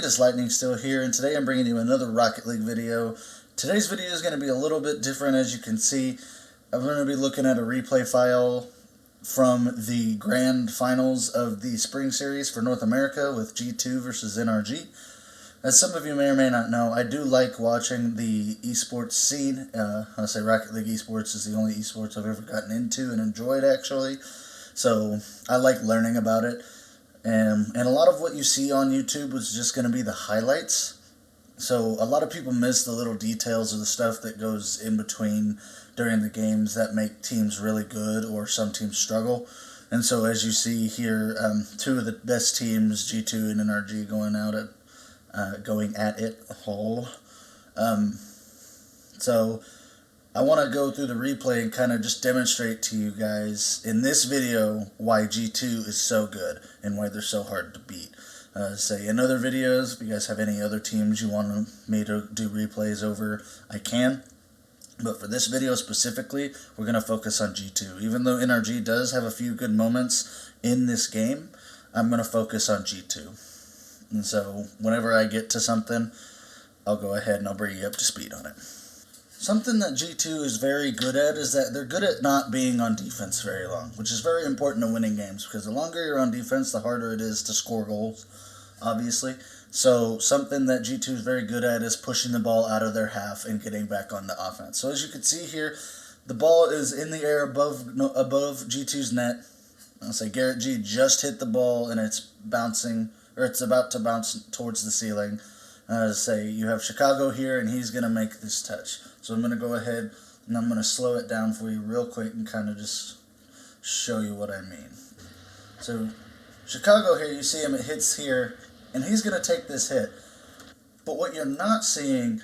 it is Lightning still here, and today I'm bringing you another Rocket League video. Today's video is going to be a little bit different, as you can see. I'm going to be looking at a replay file from the grand finals of the spring series for North America with G2 versus NRG. As some of you may or may not know, I do like watching the esports scene. I say Rocket League esports is the only esports I've ever gotten into and enjoyed, actually. So I like learning about it. And a lot of what you see on YouTube was just going to be the highlights. So a lot of people miss the little details of the stuff that goes in between during the games that make teams really good or some teams struggle. And so as you see here, two of the best teams, G2 and NRG, going at it whole. So I want to go through the replay and kind of just demonstrate to you guys in this video why G2 is so good and why they're so hard to beat. Say in other videos, if you guys have any other teams you want me to do replays over, I can. But for this video specifically, we're going to focus on G2. Even though NRG does have a few good moments in this game, I'm going to focus on G2. And so whenever I get to something, I'll go ahead and I'll bring you up to speed on it. Something that G2 is very good at is that they're good at not being on defense very long, which is very important to winning games, because the longer you're on defense, the harder it is to score goals, obviously. So something that G2 is very good at is pushing the ball out of their half and getting back on the offense. So as you can see here, the ball is in the air above G2's net. I'll say Garrett G just hit the ball and it's bouncing, or it's about to bounce towards the ceiling. Say you have Chicago here and he's going to make this touch. So I'm going to go ahead and I'm going to slow it down for you real quick and kind of just show you what I mean. So Chicago here, you see him, it hits here, and he's going to take this hit. But what you're not seeing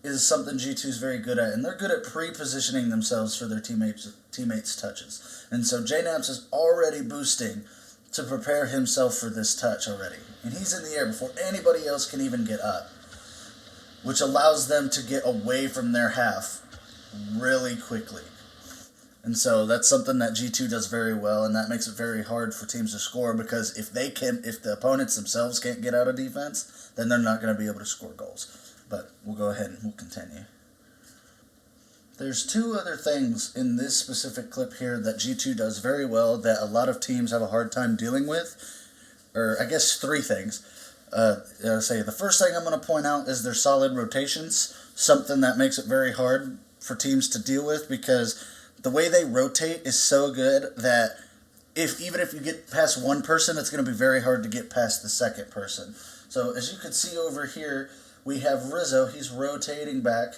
is something G2 is very good at, and they're good at pre-positioning themselves for their teammates' touches. And so JNaps is already boosting to prepare himself for this touch already. And he's in the air before anybody else can even get up, which allows them to get away from their half really quickly. And so that's something that G2 does very well, and that makes it very hard for teams to score, because if the opponents themselves can't get out of defense, then they're not going to be able to score goals. But we'll go ahead and we'll continue. There's two other things in this specific clip here that G2 does very well that a lot of teams have a hard time dealing with, or I guess three things. The first thing I'm going to point out is their solid rotations, something that makes it very hard for teams to deal with, because the way they rotate is so good that even if you get past one person, it's going to be very hard to get past the second person. So as you can see over here, we have Rizzo. He's rotating back.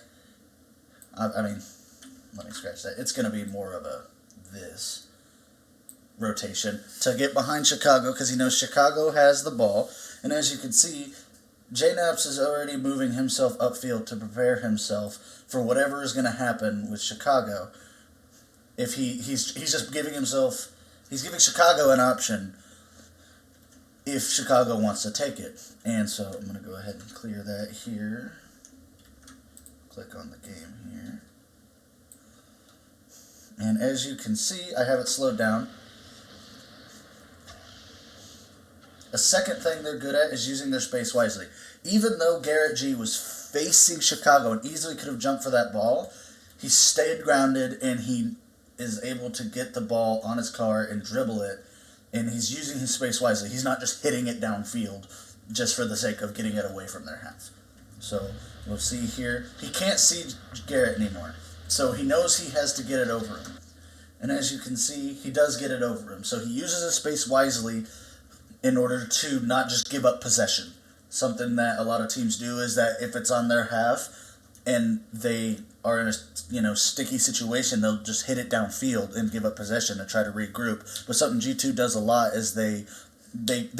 Let me scratch that. It's going to be more of this rotation to get behind Chicago, because he knows Chicago has the ball. And as you can see, JNaps is already moving himself upfield to prepare himself for whatever is going to happen with Chicago. If he's just giving Chicago an option if Chicago wants to take it. And so I'm going to go ahead and clear that here. Click on the game here. And as you can see, I have it slowed down. A second thing they're good at is using their space wisely. Even though Garrett G was facing Chicago and easily could have jumped for that ball, he stayed grounded and he is able to get the ball on his car and dribble it. And he's using his space wisely. He's not just hitting it downfield just for the sake of getting it away from their half. So we'll see here. He can't see Garrett anymore, so he knows he has to get it over him. And as you can see, he does get it over him. So he uses his space wisely in order to not just give up possession. Something that a lot of teams do is that if it's on their half and they are in a sticky situation, they'll just hit it downfield and give up possession and try to regroup. But something G2 does a lot is they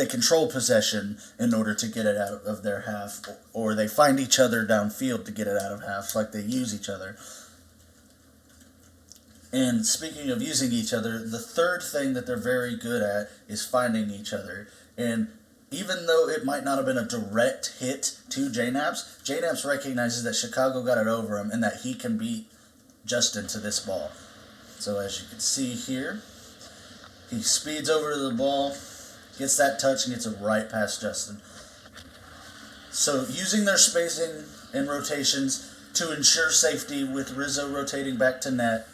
control possession in order to get it out of their half, or they find each other downfield to get it out of half, like they use each other. And speaking of using each other, the third thing that they're very good at is finding each other. And even though it might not have been a direct hit to JNaps recognizes that Chicago got it over him and that he can beat Justin to this ball. So as you can see here, he speeds over to the ball, gets that touch, and gets it right past Justin. So using their spacing and rotations to ensure safety with Rizzo rotating back to net,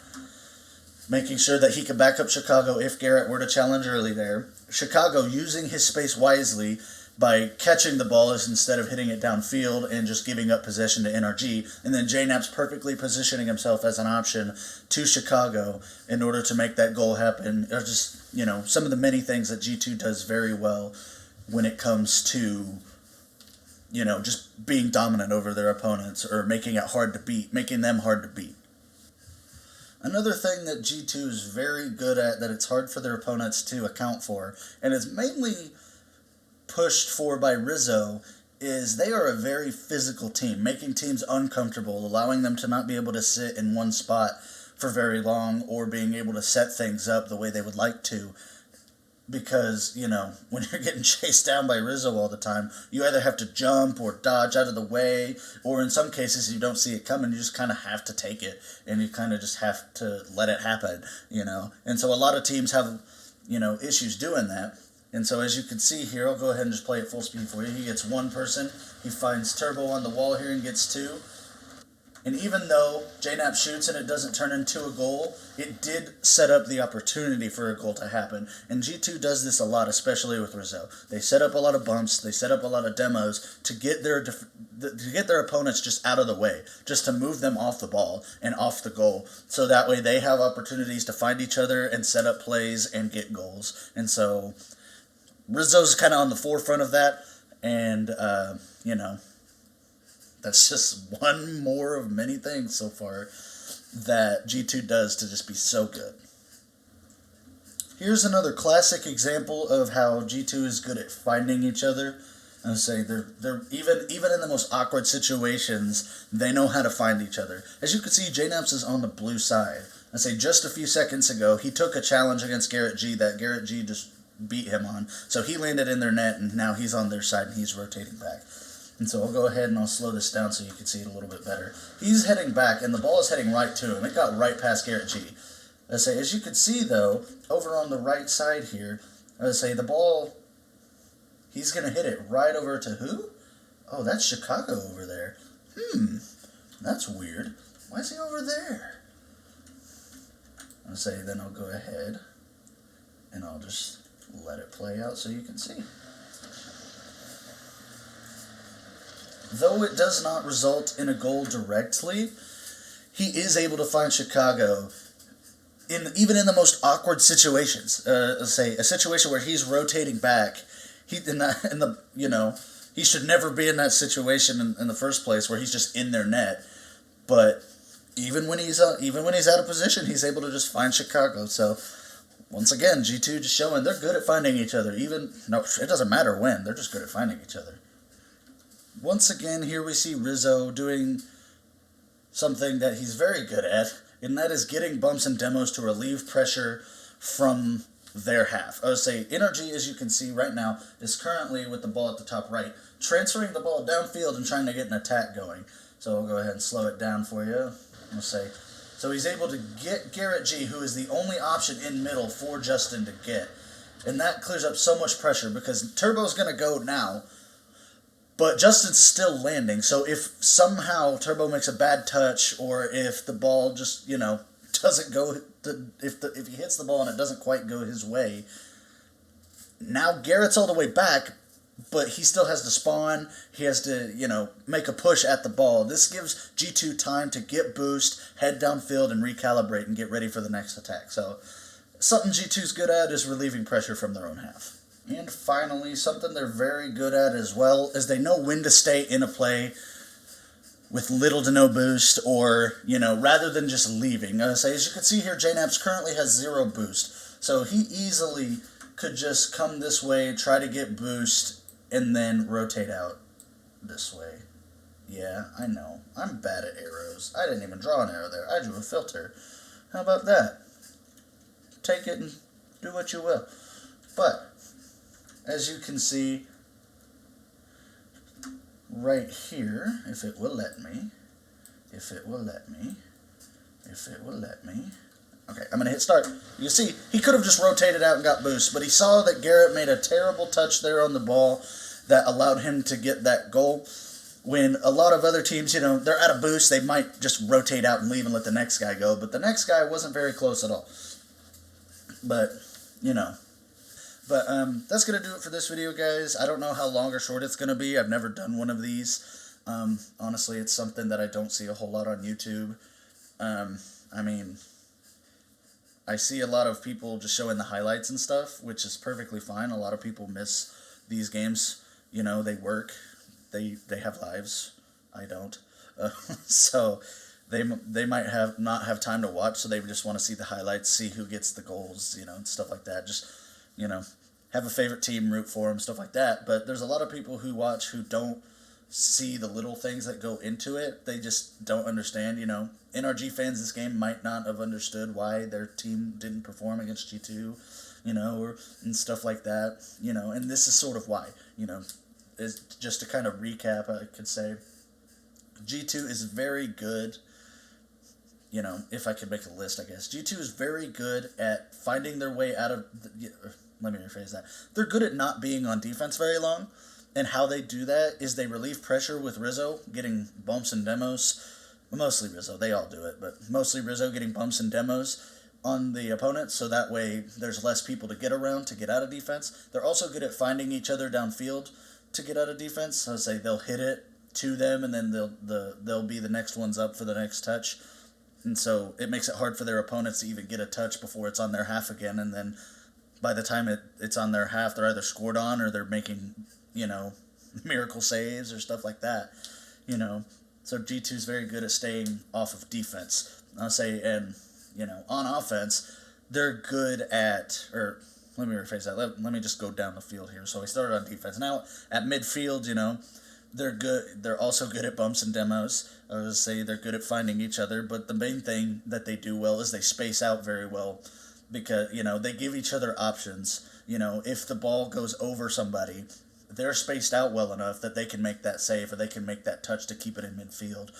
making sure that he could back up Chicago if Garrett were to challenge early there. Chicago using his space wisely by catching the ball instead of hitting it downfield and just giving up possession to NRG. And then J-Naps perfectly positioning himself as an option to Chicago in order to make that goal happen. Or just, some of the many things that G2 does very well when it comes to, just being dominant over their opponents or making it hard to beat, making them hard to beat. Another thing that G2 is very good at that it's hard for their opponents to account for, and is mainly pushed for by Rizzo, is they are a very physical team, making teams uncomfortable, allowing them to not be able to sit in one spot for very long or being able to set things up the way they would like to. Because, when you're getting chased down by Rizzo all the time, you either have to jump or dodge out of the way, or in some cases you don't see it coming, you just kind of have to take it, and you kind of just have to let it happen, And so a lot of teams have, issues doing that. And so as you can see here, I'll go ahead and just play it full speed for you. He gets one person, he finds Turbo on the wall here and gets two. And even though JNAP shoots and it doesn't turn into a goal, it did set up the opportunity for a goal to happen. And G2 does this a lot, especially with Rizzo. They set up a lot of bumps, they set up a lot of demos to get their opponents just out of the way, just to move them off the ball and off the goal. So that way they have opportunities to find each other and set up plays and get goals. And so Rizzo's kind of on the forefront of that, and, that's just one more of many things so far that G2 does to just be so good. Here's another classic example of how G2 is good at finding each other. I would say they're even in the most awkward situations, they know how to find each other. As you can see, JNaps is on the blue side. I say just a few seconds ago, he took a challenge against Garrett G that Garrett G just beat him on. So he landed in their net, and now he's on their side, and he's rotating back. And so I'll go ahead and I'll slow this down so you can see it a little bit better. He's heading back, and the ball is heading right to him. It got right past Garrett G. As you can see, though, over on the right side here, the ball, he's going to hit it right over to who? Oh, that's Chicago over there. That's weird. Why is he over there? Then I'll go ahead, and I'll just let it play out so you can see. Though it does not result in a goal directly, he is able to find Chicago even in the most awkward situations. A situation where he's rotating back. He should never be in that situation in the first place where he's just in their net. But even when he's out of position, he's able to just find Chicago. So once again, G2 just showing they're good at finding each other. It doesn't matter when, they're just good at finding each other. Once again, here we see Rizzo doing something that he's very good at, and that is getting bumps and demos to relieve pressure from their half. Energy, as you can see right now, is currently with the ball at the top right, transferring the ball downfield and trying to get an attack going. So I'll go ahead and slow it down for you. So he's able to get Garrett G, who is the only option in middle for Justin to get. And that clears up so much pressure because Turbo's going to go now, but Justin's still landing. So if somehow Turbo makes a bad touch, or if the ball just, doesn't go, if he hits the ball and it doesn't quite go his way, now Garrett's all the way back, but he still has to spawn. He has to, make a push at the ball. This gives G2 time to get boost, head downfield, and recalibrate and get ready for the next attack. So something G2's good at is relieving pressure from their own half. And finally, something they're very good at as well is they know when to stay in a play with little to no boost, or, rather than just leaving. As you can see here, JNaps currently has 0 boost. So he easily could just come this way, try to get boost, and then rotate out this way. Yeah, I know. I'm bad at arrows. I didn't even draw an arrow there. I drew a filter. How about that? Take it and do what you will. But as you can see right here, if it will let me, okay, I'm going to hit start. You see, he could have just rotated out and got boost, but he saw that Garrett made a terrible touch there on the ball, that allowed him to get that goal. When a lot of other teams, they're at a boost, they might just rotate out and leave and let the next guy go. But the next guy wasn't very close at all. But, But that's going to do it for this video, guys. I don't know how long or short it's going to be. I've never done one of these. Honestly, it's something that I don't see a whole lot on YouTube. I mean, I see a lot of people just showing the highlights and stuff, which is perfectly fine. A lot of people miss these games. They work. They have lives. I don't. So they might not have time to watch, so they just want to see the highlights, see who gets the goals, and stuff like that. Just, have a favorite team, root for them, stuff like that. But there's a lot of people who watch who don't see the little things that go into it. They just don't understand, NRG fans this game might not have understood why their team didn't perform against G2, and stuff like that, and this is sort of why, is just to kind of recap, I could say G2 is very good, if I could make a list, I guess. G2 is very good at finding their way out of, let me rephrase that. They're good at not being on defense very long, and how they do that is they relieve pressure with Rizzo getting bumps and demos, mostly Rizzo, they all do it, but mostly Rizzo getting bumps and demos on the opponent, so that way there's less people to get around to get out of defense. They're also good at finding each other downfield to get out of defense. So say they'll hit it to them, and then they'll be the next ones up for the next touch, and so it makes it hard for their opponents to even get a touch before it's on their half again. And then by the time it's on their half, they're either scored on or they're making miracle saves or stuff like that. So G2 is very good at staying off of defense. I'll say, and on offense, they're good at, or let me rephrase that. Let me just go down the field here. So we started on defense. Now at midfield, they're good. They're also good at bumps and demos. I would say they're good at finding each other. But the main thing that they do well is they space out very well, because they give each other options. If the ball goes over somebody, they're spaced out well enough that they can make that save, or they can make that touch to keep it in midfield,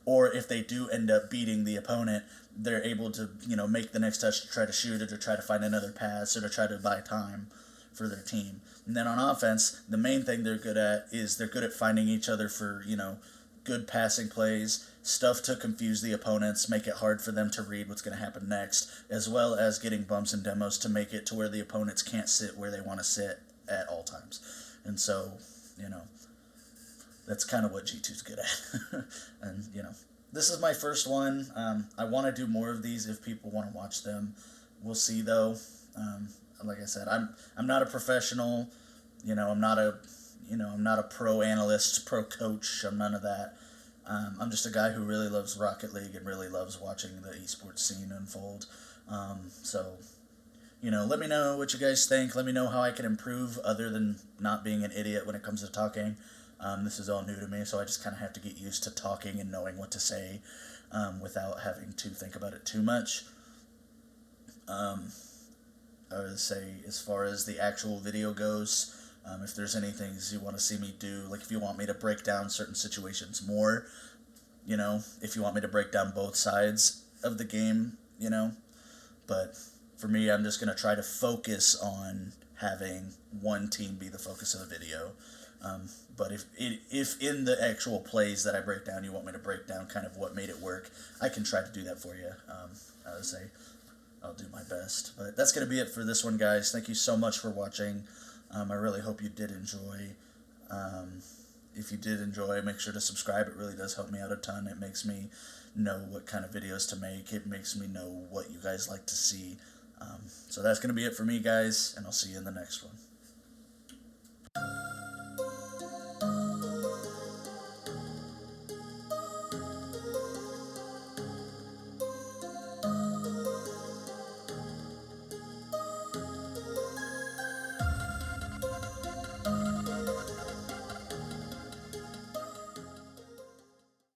or if they do end up beating the opponent, they're able to, make the next touch to try to shoot it, or try to find another pass, or to try to buy time for their team. And then on offense, the main thing they're good at is they're good at finding each other for, good passing plays, stuff to confuse the opponents, make it hard for them to read what's going to happen next, as well as getting bumps and demos to make it to where the opponents can't sit where they want to sit at all times. And so, that's kind of what G2's good at. And, this is my first one. I want to do more of these if people want to watch them. We'll see, though. Like I said, I'm not a professional. I'm not a pro analyst, pro coach. I'm none of that. I'm just a guy who really loves Rocket League and really loves watching the esports scene unfold. So, let me know what you guys think. Let me know how I can improve other than not being an idiot when it comes to talking. This is all new to me, so I just kind of have to get used to talking and knowing what to say without having to think about it too much. I would say, as far as the actual video goes, if there's any things you want to see me do, like if you want me to break down certain situations more, if you want me to break down both sides of the game, but for me, I'm just going to try to focus on having one team be the focus of the video. But if in the actual plays that I break down, you want me to break down kind of what made it work, I can try to do that for you. I would say I'll do my best. But that's going to be it for this one, guys. Thank you so much for watching. I really hope you did enjoy. If you did enjoy, make sure to subscribe. It really does help me out a ton. It makes me know what kind of videos to make. It makes me know what you guys like to see. So that's going to be it for me, guys, and I'll see you in the next one.